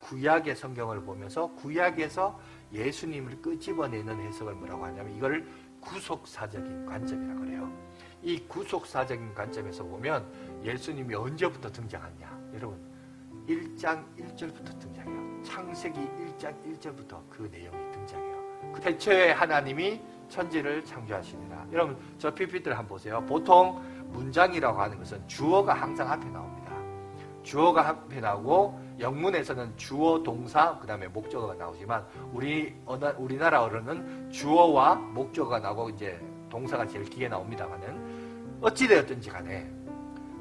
구약의 성경을 보면서 구약에서 예수님을 끄집어내는 해석을 뭐라고 하냐면 이걸 구속사적인 관점이라고 그래요. 이 구속사적인 관점에서 보면 예수님이 언제부터 등장하냐? 여러분 1장 1절부터 등장해요. 창세기 1장 1절부터 그 내용이 등장해요. 그 태초에 하나님이 천지를 창조하시니라. 여러분 저 PPT를 한번 보세요. 보통 문장이라고 하는 것은 주어가 항상 앞에 나옵니다. 주어가 앞에 나오고 영문에서는 주어, 동사, 그 다음에 목적어가 나오지만 우리나라 어른은 주어와 목적어가 나오고 이제 동사가 제일 뒤에 나옵니다만은 어찌되었든지 간에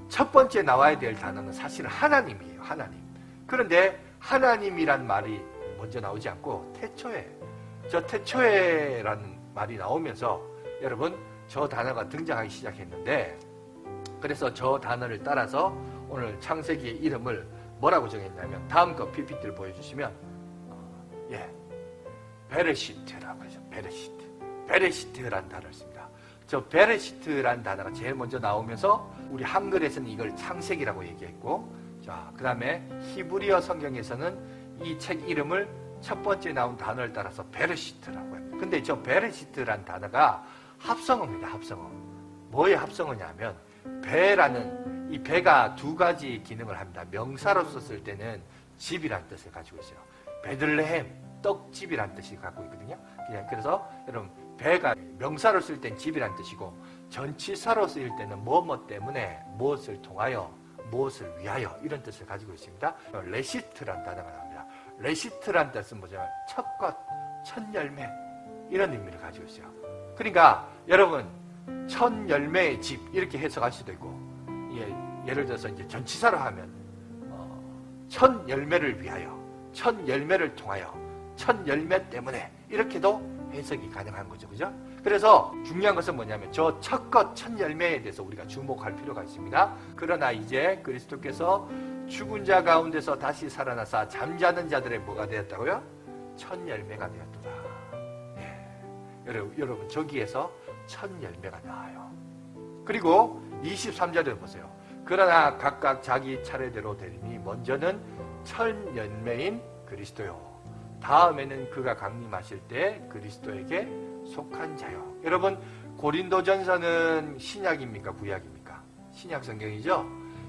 첫 번째 나와야 될 단어는 사실은 하나님이에요. 하나님. 그런데 하나님이란 말이 먼저 나오지 않고 태초에, 저 태초에라는 말이 나오면서 여러분 저 단어가 등장하기 시작했는데, 그래서 저 단어를 따라서 오늘 창세기의 이름을 뭐라고 정했냐면 다음 거 PPT를 보여주시면 베레시트라고 하죠. 베레시트라는 단어를 씁니다. 저 베레시트라는 단어가 제일 먼저 나오면서 우리 한글에서는 이걸 창세기라고 얘기했고, 자, 그 다음에 히브리어 성경에서는 이 책 이름을 첫 번째 나온 단어를 따라서 베레시트라고 해요. 근데 저 베레시트라는 단어가 합성어입니다. 합성어. 뭐의 합성어냐면 배라는, 이 배가 두 가지 기능을 합니다. 명사로 썼을 때는 집이라는 뜻을 가지고 있어요. 베들레헴, 떡집이라는 뜻을 갖고 있거든요. 그래서 여러분 배가 명사로 쓸 땐 집이라는 뜻이고 전치사로 쓰일 때는 뭐뭐 때문에, 무엇을 통하여, 무엇을 위하여 이런 뜻을 가지고 있습니다. 레시트라는 단어가 나옵니다. 레시트라는 뜻은 뭐냐면 첫 것, 첫 열매 이런 의미를 가지고 있어요. 그러니까 여러분 첫 열매의 집 이렇게 해석할 수도 있고, 예를 들어서 이제 전치사로 하면 첫 열매를 위하여, 첫 열매를 통하여, 첫 열매 때문에 이렇게도 해석이 가능한 거죠. 그죠? 그래서 중요한 것은 뭐냐면 저 첫 것, 첫 열매에 대해서 우리가 주목할 필요가 있습니다. 그러나 이제 그리스도께서 죽은 자 가운데서 다시 살아나사 잠자는 자들의 뭐가 되었다고요? 첫 열매가 되었도다. 여러분 저기에서 첫 열매가 나와요. 그리고 23절에 보세요. 그러나 각각 자기 차례대로 되리니 먼저는 첫 열매인 그리스도요, 다음에는 그가 강림하실 때 그리스도에게 속한 자요. 여러분 고린도전서는 신약입니까 구약입니까? 신약 성경이죠.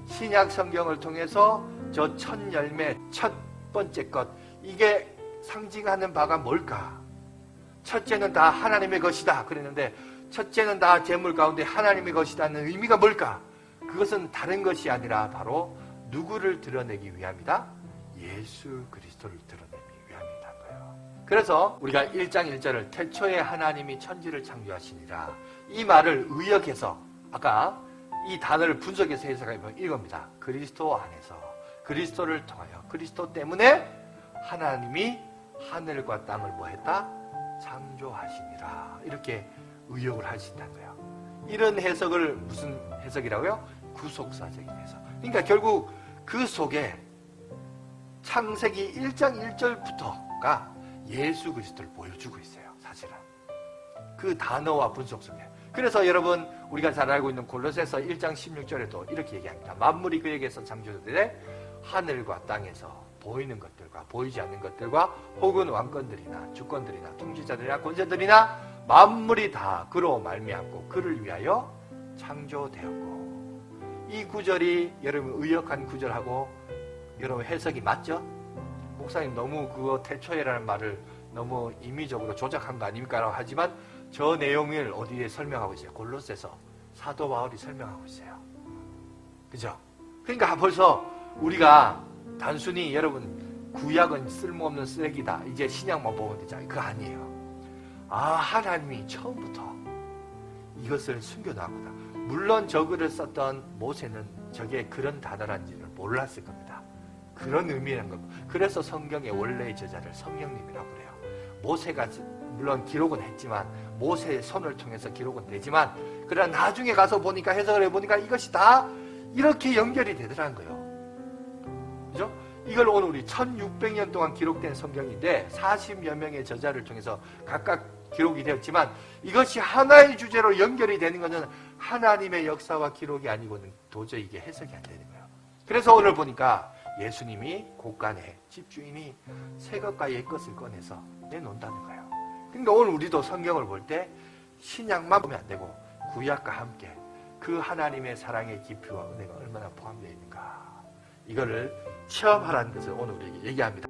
신약 성경을 통해서 저 첫 열매, 첫 번째 것, 이게 상징하는 바가 뭘까? 첫째는 다 하나님의 것이다 그랬는데 첫째는 다 재물 가운데 하나님의 것이다는 의미가 뭘까? 그것은 다른 것이 아니라 바로 누구를 드러내기 위함이다? 예수 그리스도를 드러내기 위함이라는 거예요. 그래서 우리가 1장 1절을 태초에 하나님이 천지를 창조하시니라, 이 말을 의역해서 아까 이 단어를 분석해서 해석하면 이겁니다. 그리스도 안에서, 그리스도를 통하여, 그리스도 때문에 하나님이 하늘과 땅을 뭐 했다? 창조하시니라. 이렇게 의역을 하신다는 거예요. 이런 해석을 무슨 해석이라고요? 구속사적인 해석. 그러니까 결국 그 속에 창세기 1장 1절부터가 예수 그리스도를 보여주고 있어요. 사실은 그 단어와 분석 속에. 그래서 여러분 우리가 잘 알고 있는 골로새서 1장 16절에도 이렇게 얘기합니다. 만물이 그에게서 창조되되 하늘과 땅에서 보이는 것들과 보이지 않는 것들과 혹은 왕권들이나 주권들이나 통치자들이나 권세들이나 만물이 다 그로 말미암고 그를 위하여 창조되었고. 이 구절이 여러분 의역한 구절하고 여러분 해석이 맞죠? 목사님 너무 그거 태초에라는 말을 너무 임의적으로 조작한 거 아닙니까? 하지만 저 내용을 어디에 설명하고 있어요? 골로새서 사도 바울이 설명하고 있어요. 그죠? 그러니까 벌써 우리가 단순히 여러분 구약은 쓸모없는 쓰레기다, 이제 신약만 보면 되잖아요. 그거 아니에요. 하나님이 처음부터 이것을 숨겨놨구나. 물론 저 글을 썼던 모세는 저게 그런 단어란지를 몰랐을 겁니다. 그런 의미라는 겁니다. 그래서 성경의 원래의 저자를 성령님이라고 그래요. 모세가 물론 기록은 했지만, 모세의 손을 통해서 기록은 되지만, 그러나 나중에 가서 보니까, 해석을 해보니까 이것이 다 이렇게 연결이 되더라는 거예요. 그죠? 이걸 오늘 우리 1600년 동안 기록된 성경인데 40여 명의 저자를 통해서 각각 기록이 되었지만 이것이 하나의 주제로 연결이 되는 것은 하나님의 역사와 기록이 아니고는 도저히 이게 해석이 안 되는 거예요. 그래서 오늘 보니까 예수님이 곳간에 집주인이 새 것과 옛 것을 꺼내서 내놓는다는 거예요. 그러니까 오늘 우리도 성경을 볼 때 신약만 보면 안 되고 구약과 함께 그 하나님의 사랑의 깊이와 은혜가 얼마나 포함되어 있는가, 이거를 체험하라는 것을 오늘 우리에게 얘기합니다.